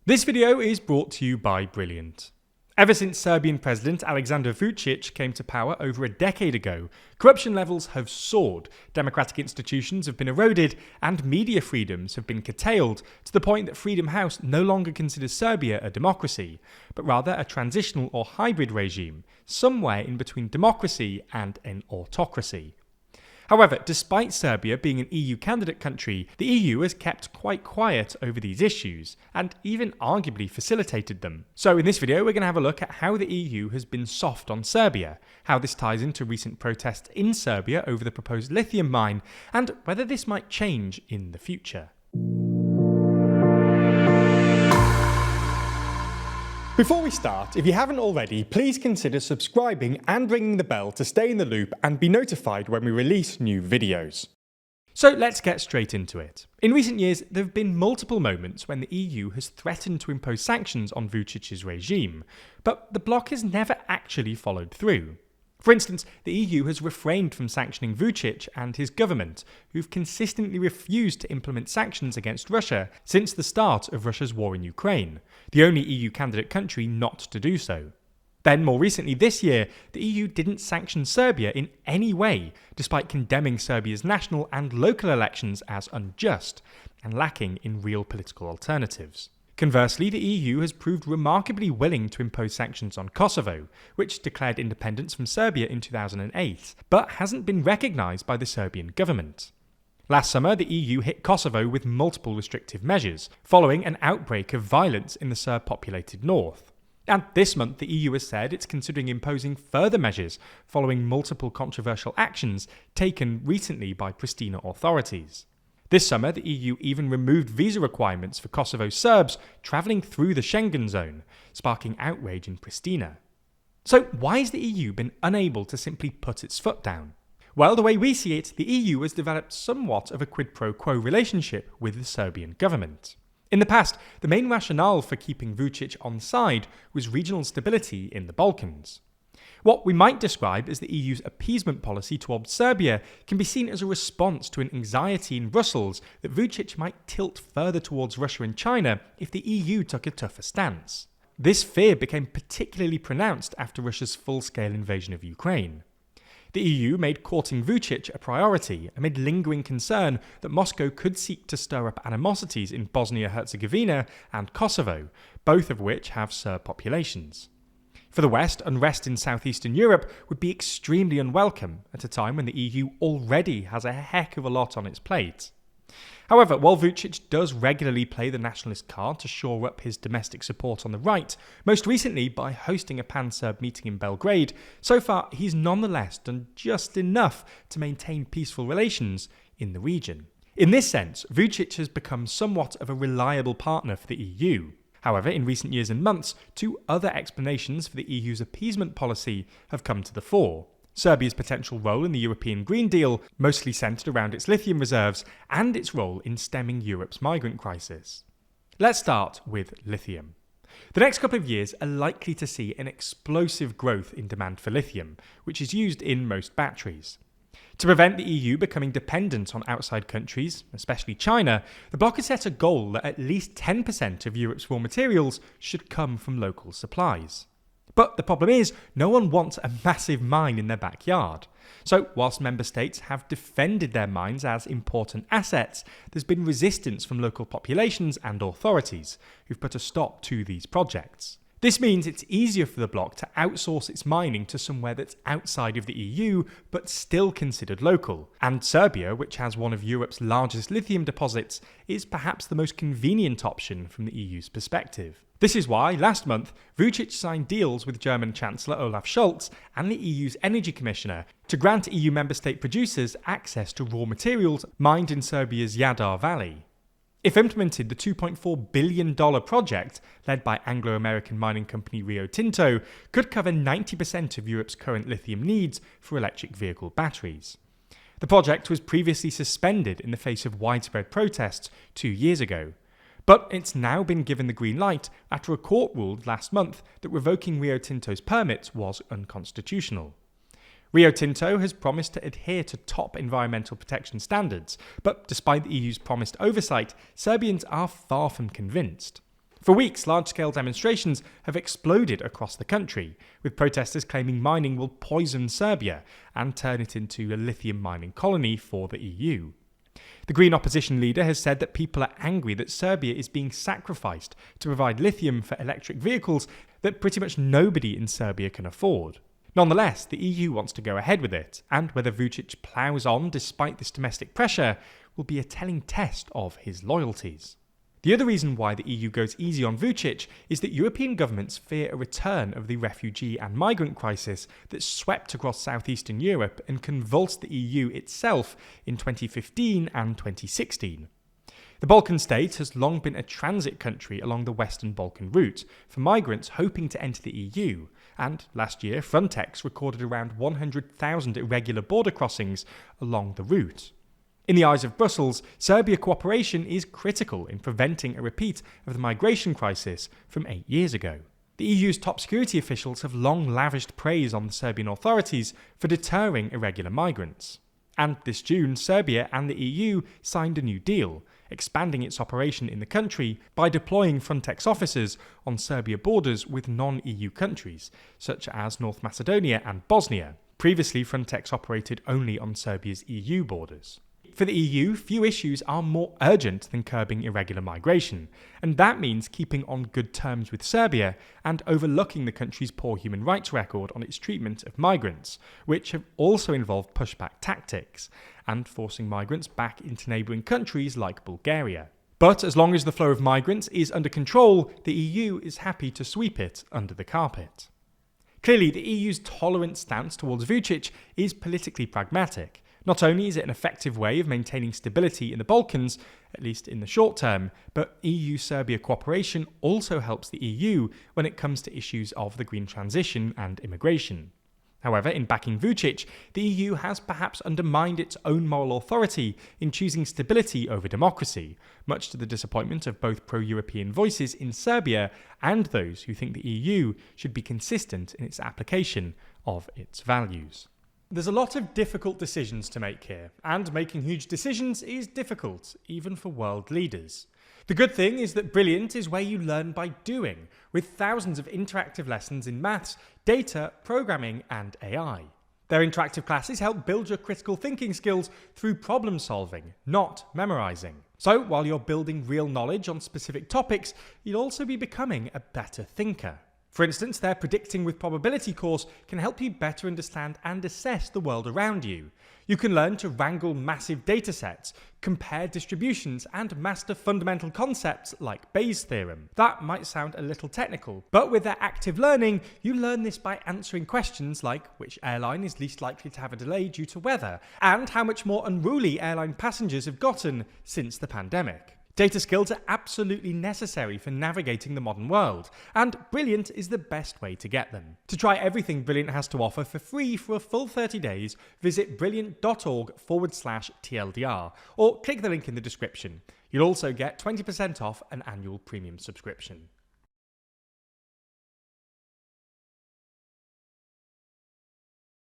This video is brought to you by Brilliant. Ever since Serbian President Aleksandar Vučić came to power over a decade ago, corruption levels have soared, democratic institutions have been eroded, and media freedoms have been curtailed to the point that Freedom House no longer considers Serbia a democracy, but rather a transitional or hybrid regime, somewhere in between democracy and an autocracy. However, despite Serbia being an EU candidate country, the EU has kept quite quiet over these issues, and even arguably facilitated them. So in this video, we're going to have a look at how the EU has been soft on Serbia, how this ties into recent protests in Serbia over the proposed lithium mine, and whether this might change in the future. Before we start, if you haven't already, please consider subscribing and ringing the bell to stay in the loop and be notified when we release new videos. So let's get straight into it. In recent years, there have been multiple moments when the EU has threatened to impose sanctions on Vučić's regime, but the bloc has never actually followed through. For instance, the EU has refrained from sanctioning Vučić and his government, who've consistently refused to implement sanctions against Russia since the start of Russia's war in Ukraine, the only EU candidate country not to do so. Then, more recently this year, the EU didn't sanction Serbia in any way, despite condemning Serbia's national and local elections as unjust and lacking in real political alternatives. Conversely, the EU has proved remarkably willing to impose sanctions on Kosovo, which declared independence from Serbia in 2008, but hasn't been recognised by the Serbian government. Last summer, the EU hit Kosovo with multiple restrictive measures, following an outbreak of violence in the Serb-populated north. And this month, the EU has said it's considering imposing further measures following multiple controversial actions taken recently by Pristina authorities. This summer, the EU even removed visa requirements for Kosovo Serbs travelling through the Schengen zone, sparking outrage in Pristina. So why has the EU been unable to simply put its foot down? Well, the way we see it, the EU has developed somewhat of a quid pro quo relationship with the Serbian government. In the past, the main rationale for keeping Vučić on side was regional stability in the Balkans. What we might describe as the EU's appeasement policy towards Serbia can be seen as a response to an anxiety in Brussels that Vučić might tilt further towards Russia and China if the EU took a tougher stance. This fear became particularly pronounced after Russia's full-scale invasion of Ukraine. The EU made courting Vučić a priority amid lingering concern that Moscow could seek to stir up animosities in Bosnia-Herzegovina and Kosovo, both of which have Serb populations. For the West, unrest in southeastern Europe would be extremely unwelcome at a time when the EU already has a heck of a lot on its plate. However, while Vučić does regularly play the nationalist card to shore up his domestic support on the right, most recently by hosting a pan-Serb meeting in Belgrade, so far he's nonetheless done just enough to maintain peaceful relations in the region. In this sense, Vučić has become somewhat of a reliable partner for the EU. However, in recent years and months, two other explanations for the EU's appeasement policy have come to the fore. Serbia's potential role in the European Green Deal, mostly centred around its lithium reserves, and its role in stemming Europe's migrant crisis. Let's start with lithium. The next couple of years are likely to see an explosive growth in demand for lithium, which is used in most batteries. To prevent the EU becoming dependent on outside countries, especially China, the bloc has set a goal that at least 10% of Europe's raw materials should come from local supplies. But the problem is, no one wants a massive mine in their backyard. So, whilst member states have defended their mines as important assets, there's been resistance from local populations and authorities, who've put a stop to these projects. This means it's easier for the bloc to outsource its mining to somewhere that's outside of the EU, but still considered local. And Serbia, which has one of Europe's largest lithium deposits, is perhaps the most convenient option from the EU's perspective. This is why, last month, Vučić signed deals with German Chancellor Olaf Scholz and the EU's Energy Commissioner to grant EU member state producers access to raw materials mined in Serbia's Jadar Valley. If implemented, the $2.4 billion project, led by Anglo-American mining company Rio Tinto, could cover 90% of Europe's current lithium needs for electric vehicle batteries. The project was previously suspended in the face of widespread protests 2 years ago. But it's now been given the green light after a court ruled last month that revoking Rio Tinto's permits was unconstitutional. Rio Tinto has promised to adhere to top environmental protection standards, but despite the EU's promised oversight, Serbians are far from convinced. For weeks, large-scale demonstrations have exploded across the country, with protesters claiming mining will poison Serbia and turn it into a lithium mining colony for the EU. The Green opposition leader has said that people are angry that Serbia is being sacrificed to provide lithium for electric vehicles that pretty much nobody in Serbia can afford. Nonetheless, the EU wants to go ahead with it, and whether Vučić ploughs on despite this domestic pressure will be a telling test of his loyalties. The other reason why the EU goes easy on Vučić is that European governments fear a return of the refugee and migrant crisis that swept across southeastern Europe and convulsed the EU itself in 2015 and 2016. The Balkan state has long been a transit country along the Western Balkan route for migrants hoping to enter the EU, and last year Frontex recorded around 100,000 irregular border crossings along the route. In the eyes of Brussels, Serbia cooperation is critical in preventing a repeat of the migration crisis from 8 years ago. The EU's top security officials have long lavished praise on the Serbian authorities for deterring irregular migrants. And this June, Serbia and the EU signed a new deal, expanding its operation in the country by deploying Frontex officers on Serbia borders with non-EU countries, such as North Macedonia and Bosnia. Previously, Frontex operated only on Serbia's EU borders. For the EU, few issues are more urgent than curbing irregular migration, and that means keeping on good terms with Serbia and overlooking the country's poor human rights record on its treatment of migrants, which have also involved pushback tactics, and forcing migrants back into neighbouring countries like Bulgaria. But as long as the flow of migrants is under control, the EU is happy to sweep it under the carpet. Clearly, the EU's tolerant stance towards Vučić is politically pragmatic. Not only is it an effective way of maintaining stability in the Balkans, at least in the short term, but EU-Serbia cooperation also helps the EU when it comes to issues of the green transition and immigration. However, in backing Vučić, the EU has perhaps undermined its own moral authority in choosing stability over democracy, much to the disappointment of both pro-European voices in Serbia and those who think the EU should be consistent in its application of its values. There's a lot of difficult decisions to make here, and making huge decisions is difficult, even for world leaders. The good thing is that Brilliant is where you learn by doing, with thousands of interactive lessons in maths, data, programming, and AI. Their interactive classes help build your critical thinking skills through problem solving, not memorizing. So, while you're building real knowledge on specific topics, you'll also be becoming a better thinker. For instance, their Predicting with Probability course can help you better understand and assess the world around you. You can learn to wrangle massive datasets, compare distributions, and master fundamental concepts like Bayes' theorem. That might sound a little technical, but with their active learning, you learn this by answering questions like which airline is least likely to have a delay due to weather, and how much more unruly airline passengers have gotten since the pandemic. Data skills are absolutely necessary for navigating the modern world, and Brilliant is the best way to get them. To try everything Brilliant has to offer for free for a full 30 days, visit brilliant.org/TLDR, or click the link in the description. You'll also get 20% off an annual premium subscription.